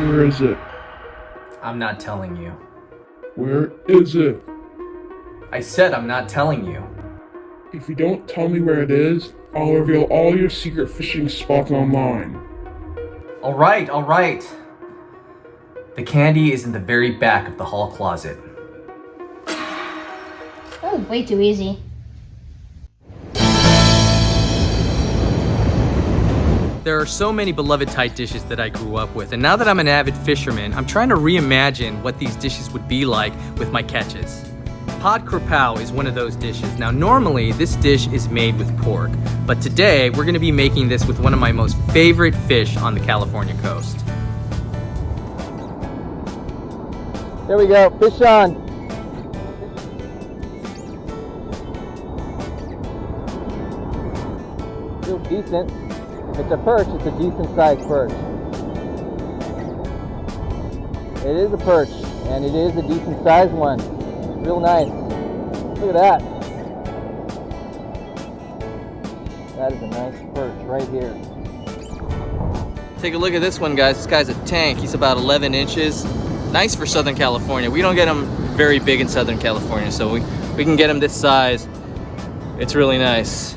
Where is it? I'm not telling you. Where is it? I said I'm not telling you. If you don't tell me where it is, I'll reveal all your secret fishing spots online. Alright. The candy is in the very back of the hall closet. That was way too easy. There are so many beloved tight dishes that I grew up with, and now that I'm an avid fisherman, I'm trying to reimagine what these dishes would be like with my catches. Pad Kra Pao is one of those dishes. Now normally this dish is made with pork, but today we're gonna be making this with one of my most favorite fish on the California coast. There we go, fish on. Still decent. If it's a perch, it's a decent sized perch. It is a perch, and it is a decent sized one. Real nice. Look at that. That is a nice perch right here. Take a look at this one, guys. This guy's a tank. He's about 11 inches. Nice for Southern California. We don't get them very big in Southern California, so we can get them this size. It's really nice.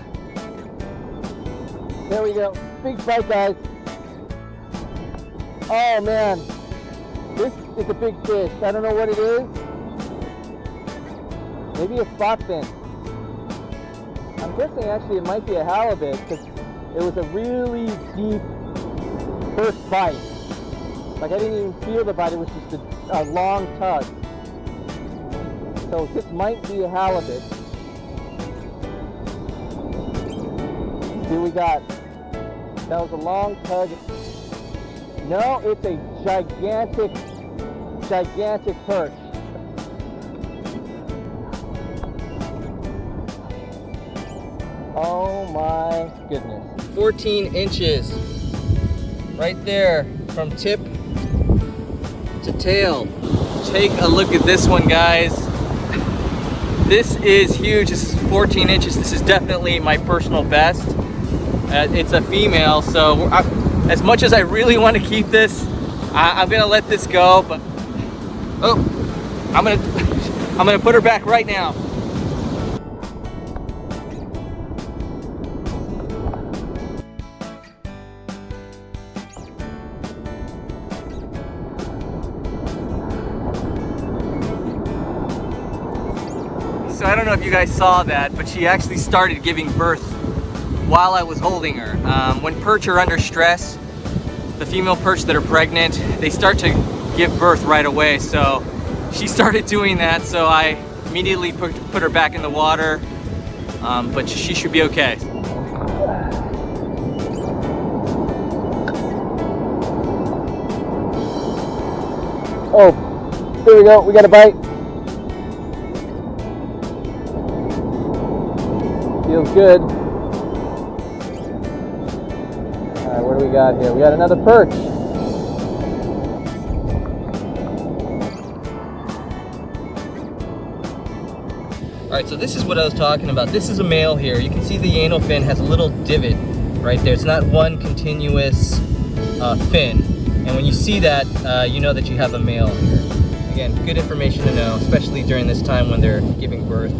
There we go. Big fight, guys. Oh man, this is a big fish. I don't know what it is. Maybe a spot fin. I'm guessing actually it might be a halibut because it was a really deep first bite. Like I didn't even feel the bite. It was just a long tug. So this might be a halibut. See what we got. That was a long tug. No, it's a gigantic perch. Oh my goodness. 14 inches. Right there, from tip to tail. Take a look at this one, guys. This is huge. This is 14 inches. This is definitely my personal best. It's a female, so as much as I really want to keep this, I'm gonna let this go. But I'm gonna put her back right now. So I don't know if you guys saw that, but she actually started giving birth while I was holding her. When perch are under stress, the female perch that are pregnant, they start to give birth right away. So she started doing that, so I immediately put her back in the water, but she should be okay. Oh, there we go, we got a bite. Feels good. Alright, what do we got here? We got another perch. Alright, so this is what I was talking about. This is a male here. You can see the anal fin has a little divot right there. It's not one continuous fin. And when you see that, you know that you have a male here. Again, good information to know, especially during this time when they're giving birth.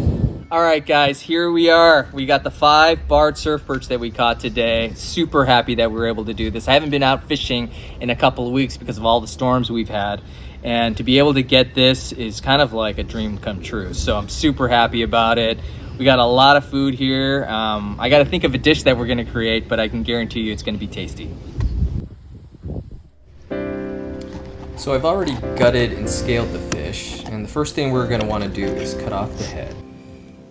Alright guys, here we are. We got the 5 barred surf perch that we caught today. Super happy that we were able to do this. I haven't been out fishing in a couple of weeks because of all the storms we've had. And to be able to get this is kind of like a dream come true. So I'm super happy about it. We got a lot of food here. I got to think of a dish that we're going to create, but I can guarantee you it's going to be tasty. So I've already gutted and scaled the fish. And the first thing we're going to want to do is cut off the head.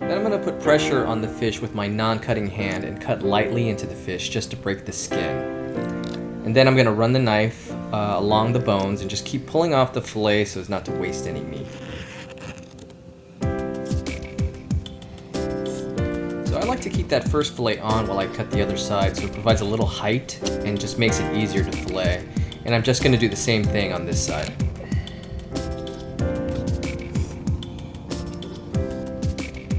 Then I'm going to put pressure on the fish with my non-cutting hand and cut lightly into the fish just to break the skin. And then I'm going to run the knife along the bones and just keep pulling off the fillet so as not to waste any meat. So I like to keep that first fillet on while I cut the other side so it provides a little height and just makes it easier to fillet. And I'm just going to do the same thing on this side.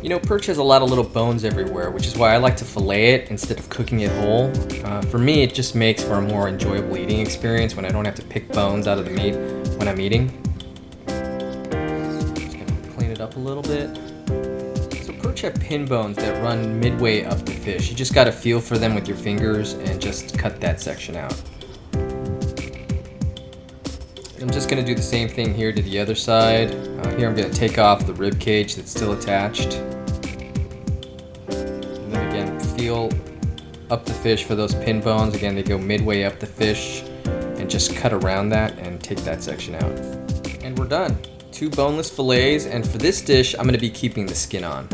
You know, perch has a lot of little bones everywhere, which is why I like to fillet it instead of cooking it whole. For me, it just makes for a more enjoyable eating experience when I don't have to pick bones out of the meat when I'm eating. Just gonna clean it up a little bit. So perch have pin bones that run midway up the fish. You just gotta feel for them with your fingers and just cut that section out. I'm just gonna do the same thing here to the other side. Here I'm gonna take off the rib cage that's still attached. And then again, feel up the fish for those pin bones. Again, they go midway up the fish, and just cut around that and take that section out. And we're done. 2 boneless fillets, and for this dish, I'm gonna be keeping the skin on.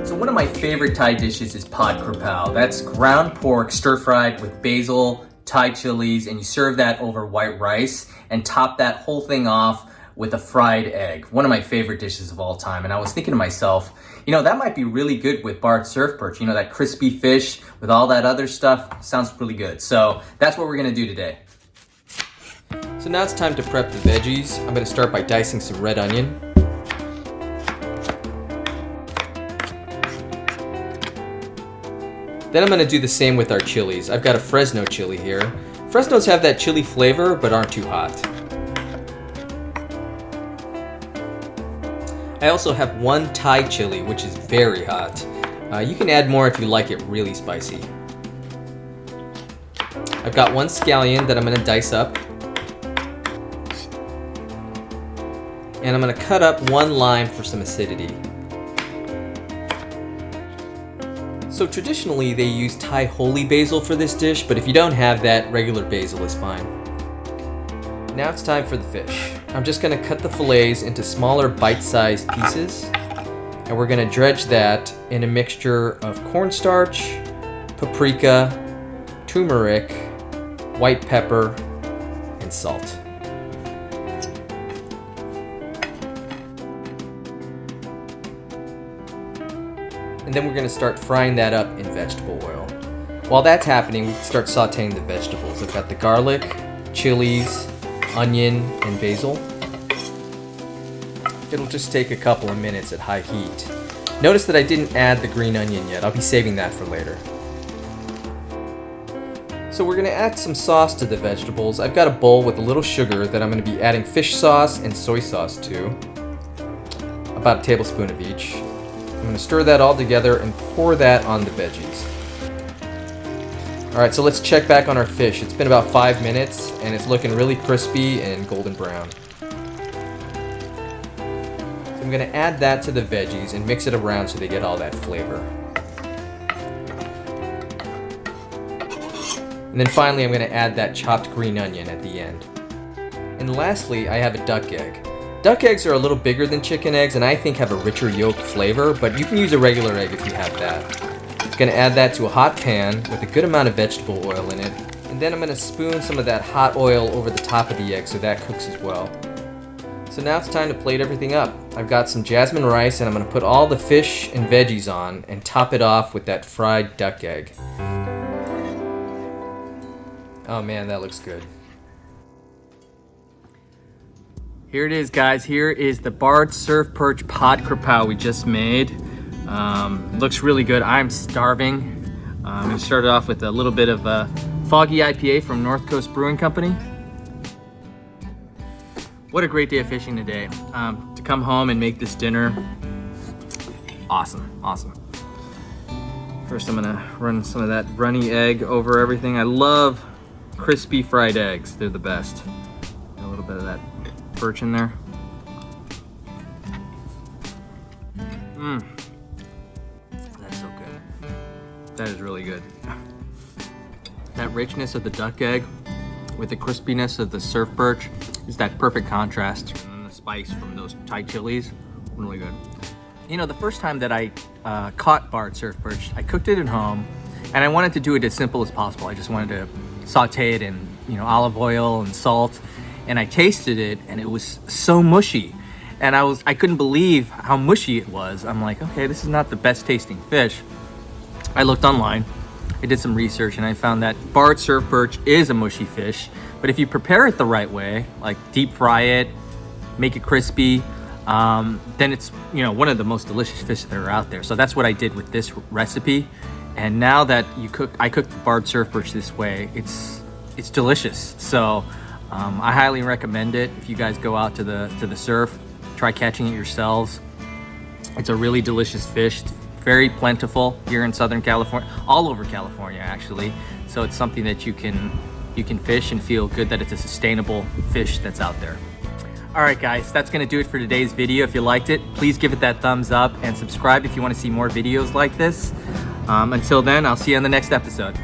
So one of my favorite Thai dishes is Pad Kra Pao. That's ground pork stir-fried with basil, Thai chilies, and you serve that over white rice and top that whole thing off with a fried egg. One of my favorite dishes of all time. And I was thinking to myself, you know, that might be really good with Barred Surf Perch. You know, that crispy fish with all that other stuff sounds really good. So that's what we're gonna do today. So now it's time to prep the veggies. I'm gonna start by dicing some red onion. Then I'm gonna do the same with our chilies. I've got a Fresno chili here. Fresnos have that chili flavor, but aren't too hot. I also have 1 Thai chili, which is very hot. You can add more if you like it really spicy. I've got 1 scallion that I'm gonna dice up. And I'm gonna cut up 1 lime for some acidity. So traditionally they use Thai holy basil for this dish, but if you don't have that, regular basil is fine. Now it's time for the fish. I'm just gonna cut the fillets into smaller bite-sized pieces, and we're gonna dredge that in a mixture of cornstarch, paprika, turmeric, white pepper, and salt. And then we're gonna start frying that up in vegetable oil. While that's happening, we can start sauteing the vegetables. I've got the garlic, chilies, onion, and basil. It'll just take a couple of minutes at high heat. Notice that I didn't add the green onion yet. I'll be saving that for later. So we're gonna add some sauce to the vegetables. I've got a bowl with a little sugar that I'm gonna be adding fish sauce and soy sauce to. About a tablespoon of each. I'm gonna stir that all together and pour that on the veggies. All right, so let's check back on our fish. It's been about 5 minutes and it's looking really crispy and golden brown. So I'm gonna add that to the veggies and mix it around so they get all that flavor. And then finally, I'm gonna add that chopped green onion at the end. And lastly, I have a duck egg. Duck eggs are a little bigger than chicken eggs and I think have a richer yolk flavor, but you can use a regular egg if you have that. I'm gonna add that to a hot pan with a good amount of vegetable oil in it, and then I'm gonna spoon some of that hot oil over the top of the egg so that cooks as well. So now it's time to plate everything up. I've got some jasmine rice and I'm gonna put all the fish and veggies on and top it off with that fried duck egg. Oh man, that looks good. Here it is, guys. Here is the Barred Surf Perch Pad Kra Pao we just made. Looks really good. I'm starving. I'm gonna start it off with a little bit of a foggy IPA from North Coast Brewing Company. What a great day of fishing today. To come home and make this dinner, awesome, awesome. First, I'm gonna run some of that runny egg over everything. I love crispy fried eggs. They're the best. A little bit of that perch in there. That's so good. That is really good. That richness of the duck egg with the crispiness of the surf perch is that perfect contrast. And the spice from those Thai chilies, really good. You know, the first time that I caught Barred Surf Perch, I cooked it at home and I wanted to do it as simple as possible. I just wanted to saute it in, you know, olive oil and salt. And I tasted it and it was so mushy. And I couldn't believe how mushy it was. I'm like, okay, this is not the best tasting fish. I looked online, I did some research and I found that Barred Surf Perch is a mushy fish, but if you prepare it the right way, like deep fry it, make it crispy, then it's, you know, one of the most delicious fish that are out there. So that's what I did with this recipe. And now that I cooked the barred surf perch this way, it's delicious. So I highly recommend it. If you guys go out to the surf, try catching it yourselves. It's a really delicious fish. It's very plentiful here in Southern California, all over California actually. So it's something that you can fish and feel good that it's a sustainable fish that's out there. All right guys, that's gonna do it for today's video. If you liked it, please give it that thumbs up and subscribe if you wanna see more videos like this. Until then, I'll see you on the next episode.